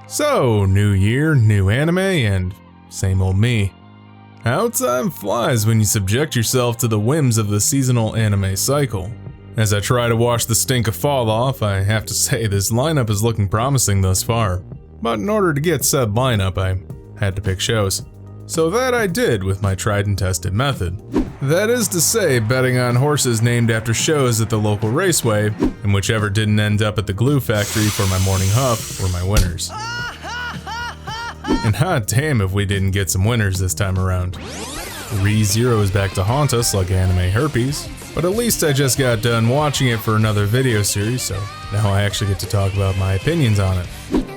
So, new year, new anime, and same old me. How time flies when you subject yourself to the whims of the seasonal anime cycle. As I try to wash the stink of fall off, I have to say this lineup is looking promising thus far. But in order to get said lineup, I had to pick shows. So that I did with my tried and tested method. That is to say, betting on horses named after shows at the local raceway, and whichever didn't end up at the glue factory for my morning huff were my winners. And hot damn if we didn't get some winners this time around. Re:Zero is back to haunt us like anime herpes, but at least I just got done watching it for another video series, so now I actually get to talk about my opinions on it.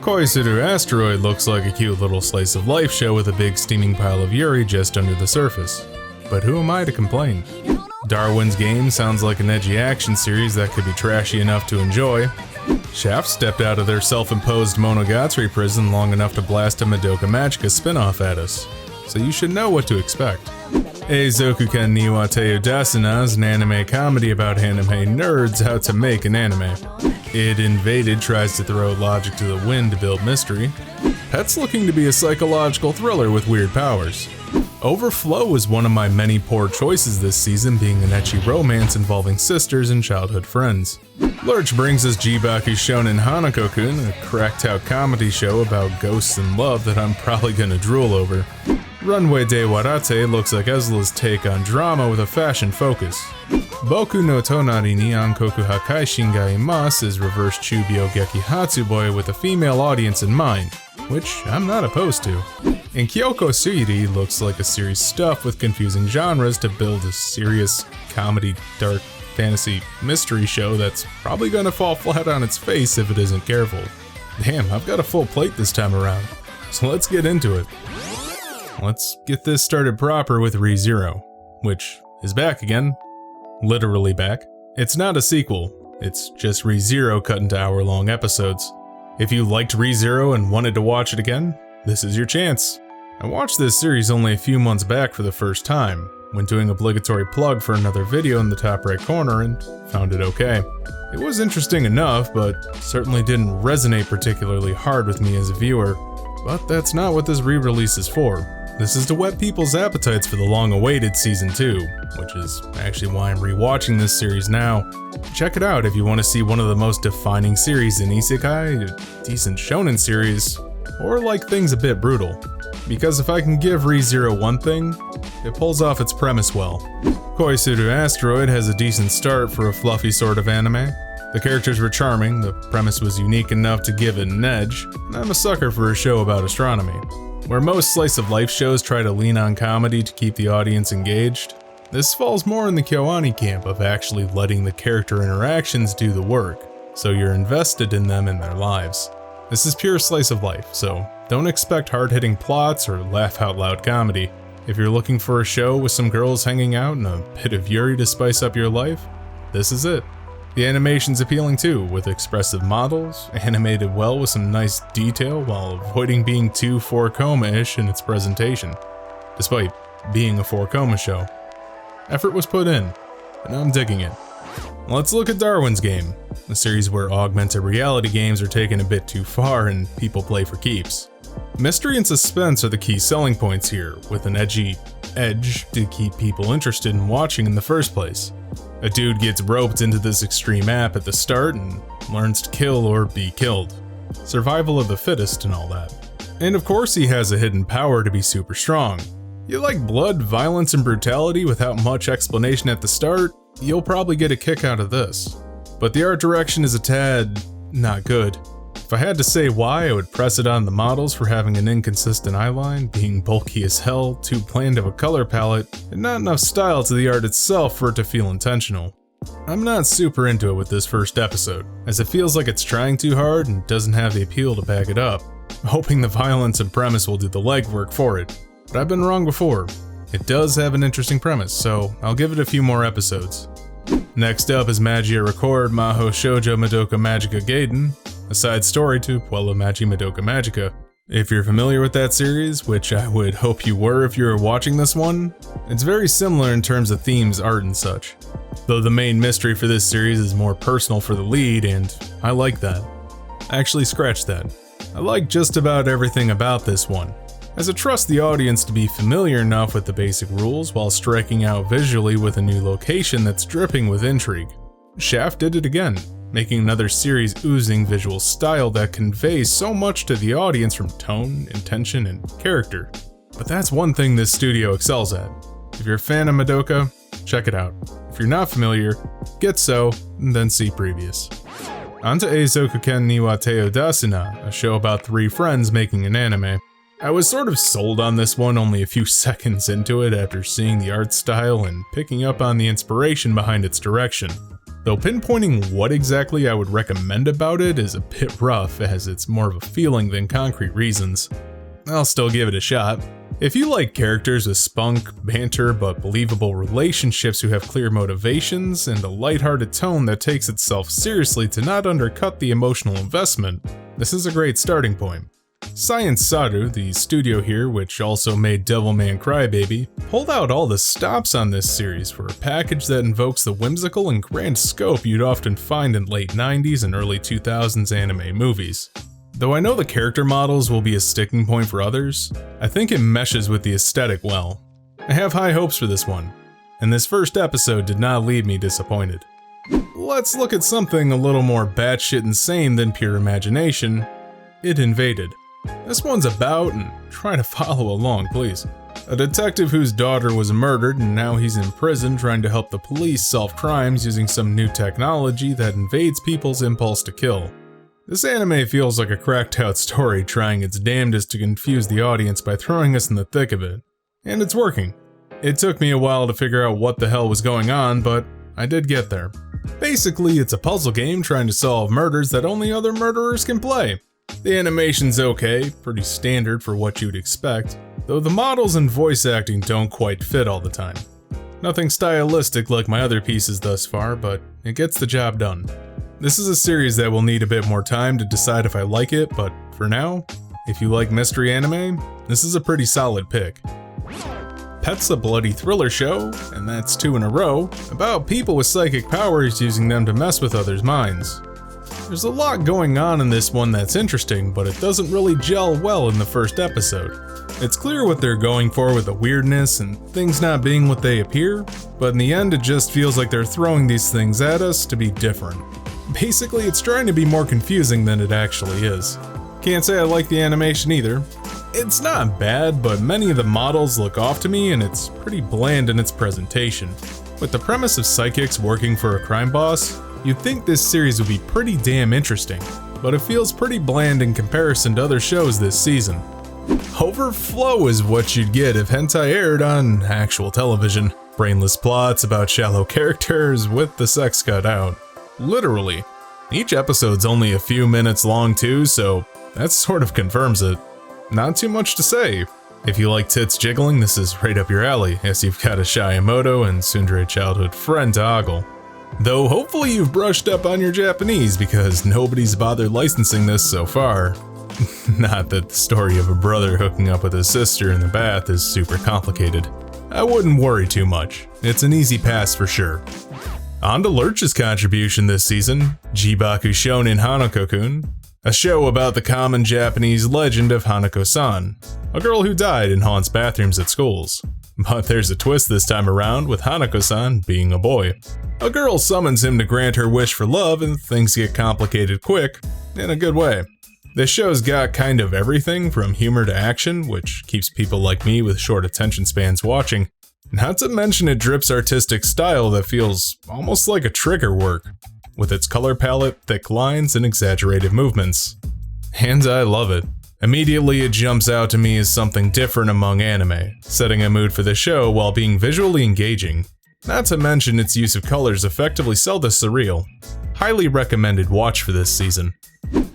Koisuru Asteroid looks like a cute little slice of life show with a big steaming pile of yuri just under the surface. But who am I to complain? Darwin's Game sounds like an edgy action series that could be trashy enough to enjoy. Shaft stepped out of their self-imposed Monogatari prison long enough to blast a Madoka Magica spin-off at us, so you should know what to expect. Eizouken ni wa Te Udasuna is an anime comedy about anime nerds out to make an anime. It Invaded tries to throw logic to the wind to build mystery. Pet's looking to be a psychological thriller with weird powers. Overflow was one of my many poor choices this season, being an ecchi romance involving sisters and childhood friends. Lurch brings us Jibaku's Shounen Hanako-kun, a cracked-out comedy show about ghosts and love that I'm probably gonna drool over. Runway de Waratte looks like Ezla's take on drama with a fashion focus. Boku no Tonari ni Ankoku Hakaishin ga Imasu is reverse Chubio Geki Hatsuboi with a female audience in mind, which I'm not opposed to. And Kyoto City looks like a series stuffed with confusing genres to build a serious comedy, dark, fantasy, mystery show that's probably gonna fall flat on its face if it isn't careful. Damn, I've got a full plate this time around, so let's get into it. Let's get this started proper with Re:Zero, which is back again. Literally back. It's not a sequel, it's just Re:Zero cut into hour-long episodes. If you liked Re:Zero and wanted to watch it again, this is your chance. I watched this series only a few months back for the first time, when doing obligatory plug for another video in the top right corner, and found it okay. It was interesting enough, but certainly didn't resonate particularly hard with me as a viewer. But that's not what this re-release is for. This is to whet people's appetites for the long-awaited Season 2, which is actually why I'm rewatching this series now. Check it out if you want to see one of the most defining series in Isekai, a decent shonen series, or like things a bit brutal. Because if I can give Re:Zero one thing, it pulls off its premise well. Koisuru Asteroid has a decent start for a fluffy sort of anime. The characters were charming, the premise was unique enough to give it an edge, and I'm a sucker for a show about astronomy. Where most slice-of-life shows try to lean on comedy to keep the audience engaged, this falls more in the Kyoani camp of actually letting the character interactions do the work, so you're invested in them and their lives. This is pure slice of life, so don't expect hard-hitting plots or laugh-out-loud comedy. If you're looking for a show with some girls hanging out and a bit of yuri to spice up your life, this is it. The animation's appealing too, with expressive models, animated well with some nice detail while avoiding being too 4-koma-ish in its presentation, despite being a 4-koma show. Effort was put in, and I'm digging it. Let's look at Darwin's Game, a series where augmented reality games are taken a bit too far and people play for keeps. Mystery and suspense are the key selling points here, with an edgy edge to keep people interested in watching in the first place. A dude gets roped into this extreme app at the start and learns to kill or be killed. Survival of the fittest and all that. And of course he has a hidden power to be super strong. You like blood, violence, and brutality without much explanation at the start, you'll probably get a kick out of this. But the art direction is a tad not good. If I had to say why, I would press it on the models for having an inconsistent eyeline, being bulky as hell, too bland of a color palette, and not enough style to the art itself for it to feel intentional. I'm not super into it with this first episode, as it feels like it's trying too hard and doesn't have the appeal to back it up, hoping the violence and premise will do the legwork for it. But I've been wrong before. It does have an interesting premise, so I'll give it a few more episodes. Next up is Magia Record Mahou Shoujo Madoka Magica Gaiden, a side story to Puella Magi Madoka Magica. If you're familiar with that series, which I would hope you were if you were watching this one, it's very similar in terms of themes, art, and such. Though the main mystery for this series is more personal for the lead, and I like that. Actually, scratch that. I like just about everything about this one, as I trust the audience to be familiar enough with the basic rules while striking out visually with a new location that's dripping with intrigue. Shaft did it again, making another series oozing visual style that conveys so much to the audience from tone, intention, and character. But that's one thing this studio excels at. If you're a fan of Madoka, check it out. If you're not familiar, get so, and then see previous. Onto Eizouken ni wa te o Dasuna, a show about 3 friends making an anime. I was sort of sold on this one only a few seconds into it after seeing the art style and picking up on the inspiration behind its direction. Though pinpointing what exactly I would recommend about it is a bit rough, as it's more of a feeling than concrete reasons. I'll still give it a shot. If you like characters with spunk, banter, but believable relationships who have clear motivations, and a lighthearted tone that takes itself seriously to not undercut the emotional investment, this is a great starting point. Science Saru, the studio here, which also made Devilman Crybaby, pulled out all the stops on this series for a package that invokes the whimsical and grand scope you'd often find in late 90s and early 2000s anime movies. Though I know the character models will be a sticking point for others, I think it meshes with the aesthetic well. I have high hopes for this one, and this first episode did not leave me disappointed. Let's look at something a little more batshit insane than pure imagination. It Invaded. This one's about, and try to follow along please, a detective whose daughter was murdered and now he's in prison trying to help the police solve crimes using some new technology that invades people's impulse to kill. This anime feels like a cracked out story trying its damnedest to confuse the audience by throwing us in the thick of it. And it's working. It took me a while to figure out what the hell was going on, but I did get there. Basically, it's a puzzle game trying to solve murders that only other murderers can play. The animation's okay, pretty standard for what you'd expect, though the models and voice acting don't quite fit all the time. Nothing stylistic like my other pieces thus far, but it gets the job done. This is a series that will need a bit more time to decide if I like it, but for now, if you like mystery anime, this is a pretty solid pick. Pet's a bloody thriller show, and that's 2 in a row, about people with psychic powers using them to mess with others' minds. There's a lot going on in this one that's interesting, but it doesn't really gel well in the first episode. It's clear what they're going for with the weirdness and things not being what they appear, but in the end it just feels like they're throwing these things at us to be different. Basically, it's trying to be more confusing than it actually is. Can't say I like the animation either. It's not bad, but many of the models look off to me and it's pretty bland in its presentation. With the premise of psychics working for a crime boss, you'd think this series would be pretty damn interesting, but it feels pretty bland in comparison to other shows this season. Overflow is what you'd get if hentai aired on actual television. Brainless plots about shallow characters with the sex cut out. Literally. Each episode's only a few minutes long too, so that sort of confirms it. Not too much to say. If you like tits jiggling, this is right up your alley, as you've got a Shiamoto and tsundere childhood friend to ogle. Though hopefully you've brushed up on your Japanese, because nobody's bothered licensing this so far. Not that the story of a brother hooking up with his sister in the bath is super complicated. I wouldn't worry too much. It's an easy pass for sure. On to Lurch's contribution this season, Jibaku Shounen Hanako-kun, a show about the common Japanese legend of Hanako-san, a girl who died and haunts bathrooms at schools. But there's a twist this time around, with Hanako-san being a boy. A girl summons him to grant her wish for love and things get complicated quick, in a good way. This show's got kind of everything from humor to action, which keeps people like me with short attention spans watching. Not to mention it drips artistic style that feels almost like a trigger work, with its color palette, thick lines, and exaggerated movements. And I love it. Immediately it jumps out to me as something different among anime, setting a mood for the show while being visually engaging. Not to mention its use of colors effectively sell the surreal. Highly recommended watch for this season.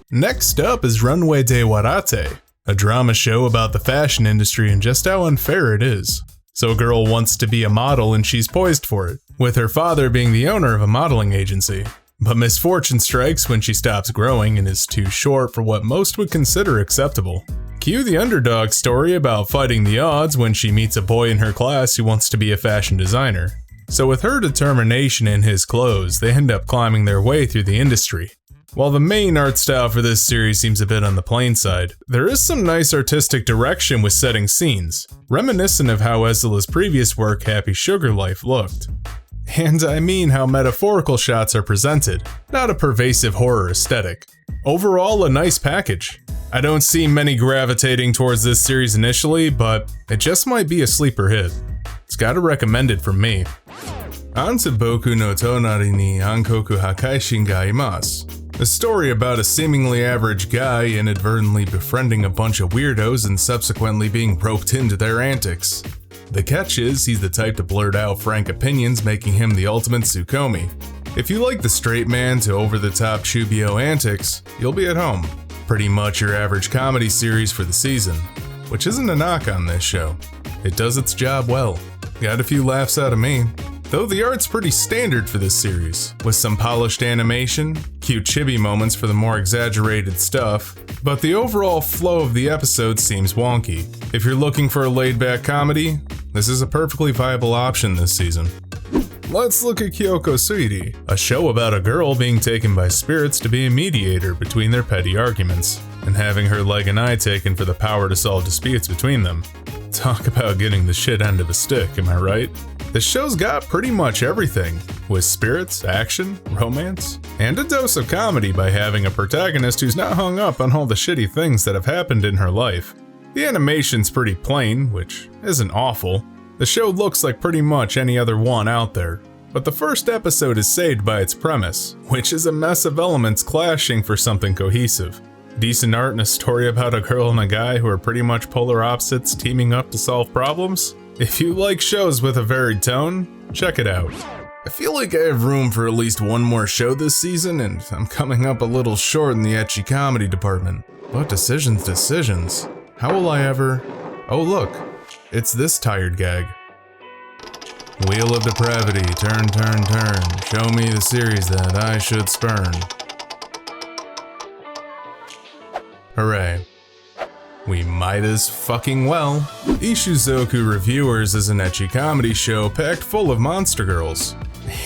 Next up is Runway de Waratte, a drama show about the fashion industry and just how unfair it is. So a girl wants to be a model and she's poised for it, with her father being the owner of a modeling agency. But misfortune strikes when she stops growing and is too short for what most would consider acceptable. Cue the underdog story about fighting the odds when she meets a boy in her class who wants to be a fashion designer. So with her determination in his clothes, they end up climbing their way through the industry. While the main art style for this series seems a bit on the plain side, there is some nice artistic direction with setting scenes, reminiscent of how Ezila's previous work Happy Sugar Life looked. And I mean how metaphorical shots are presented, not a pervasive horror aesthetic. Overall, a nice package. I don't see many gravitating towards this series initially, but it just might be a sleeper hit. It's got a recommended from me. On to Boku no Tonari ni Ankoku Hakaishin ga Imasu. A story about a seemingly average guy inadvertently befriending a bunch of weirdos and subsequently being roped into their antics. The catch is, he's the type to blurt out frank opinions, making him the ultimate Tsukomi. If you like the straight man to over-the-top Chubio antics, you'll be at home. Pretty much your average comedy series for the season, which isn't a knock on this show. It does its job well. Got a few laughs out of me. Though the art's pretty standard for this series, with some polished animation, cute chibi moments for the more exaggerated stuff, but the overall flow of the episode seems wonky. If you're looking for a laid-back comedy, this is a perfectly viable option this season. Let's look at Kyoto City, a show about a girl being taken by spirits to be a mediator between their petty arguments, and having her leg and eye taken for the power to solve disputes between them. Talk about getting the shit end of a stick, am I right? The show's got pretty much everything, with spirits, action, romance, and a dose of comedy by having a protagonist who's not hung up on all the shitty things that have happened in her life. The animation's pretty plain, which isn't awful. The show looks like pretty much any other one out there, but the first episode is saved by its premise, which is a mess of elements clashing for something cohesive. Decent art and a story about a girl and a guy who are pretty much polar opposites teaming up to solve problems? If you like shows with a varied tone, check it out. I feel like I have room for at least one more show this season, and I'm coming up a little short in the ecchi comedy department. But decisions. How will I ever... Oh look, it's this tired gag. Wheel of depravity, turn, show me the series that I should spurn. Hooray. We might as fucking well. Ishuzoku Reviewers is an ecchi comedy show packed full of monster girls.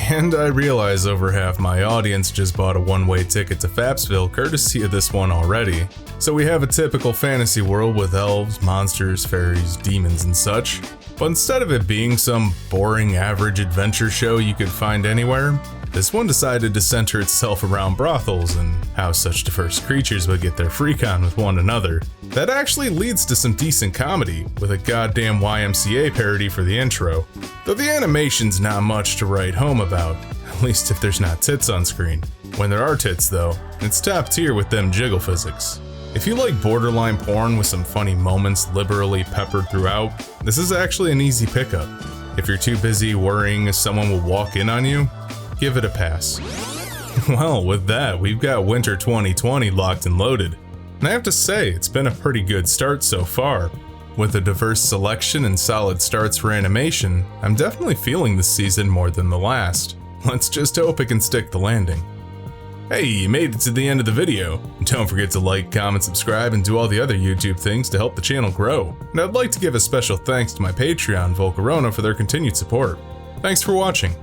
And I realize over half my audience just bought a one-way ticket to Fapsville courtesy of this one already. So we have a typical fantasy world with elves, monsters, fairies, demons, and such. But instead of it being some boring average adventure show you could find anywhere, this one decided to center itself around brothels and how such diverse creatures would get their freak on with one another. That actually leads to some decent comedy, with a goddamn YMCA parody for the intro. Though the animation's not much to write home about, at least if there's not tits on screen. When there are tits though, it's top tier with them jiggle physics. If you like borderline porn with some funny moments liberally peppered throughout, this is actually an easy pickup. If you're too busy worrying if someone will walk in on you, give it a pass. Well, with that, we've got winter 2020 locked and loaded. And I have to say, it's been a pretty good start so far. With a diverse selection and solid starts for animation, I'm definitely feeling this season more than the last. Let's just hope it can stick the landing. Hey, you made it to the end of the video. Don't forget to like, comment, subscribe, and do all the other YouTube things to help the channel grow. And I'd like to give a special thanks to my Patreon, Volcarona, for their continued support. Thanks for watching.